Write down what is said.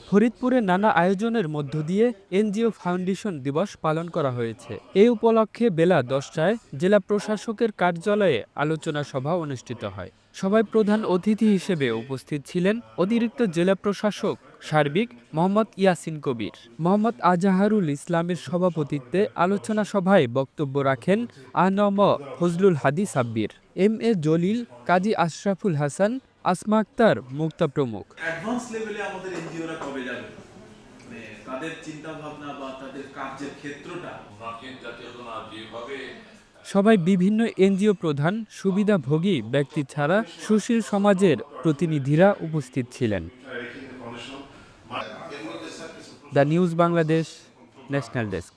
ফরিদপুরে নানা আয়োজনের মধ্য দিয়ে এনজিও ফাউন্ডেশন দিবস পালন করা হয়েছে। এই উপলক্ষে বেলা ১০টায় জেলা প্রশাসকের কার্যালয়ে আলোচনা সভা অনুষ্ঠিত হয়। সভায় প্রধান অতিথি হিসেবে উপস্থিত ছিলেন অতিরিক্ত জেলা প্রশাসক সার্বিক মোহাম্মদ ইয়াসিন কবির। মোহাম্মদ আজাহারুল ইসলামের সভাপতিত্বে আলোচনা সভায় বক্তব্য রাখেন আনম ফজলুল হাদি সাব্বির, এম এ জলিল, কাজী আশরাফুল হাসান, আসমা আক্তার, মুক্তা প্রমুখ। অ্যাডভান্স লেভেলে আমাদের এনজিওরা কবে যাবে, মানে তাদের চিন্তা ভাবনা বা তাদের কার্যের ক্ষেত্রটা সবাই বিভিন্ন এনজিও প্রধান, সুবিধাভোগী ব্যক্তি ছাড়া সুশীল সমাজের প্রতিনিধিরা উপস্থিত ছিলেন। The news Bangladesh, national desk.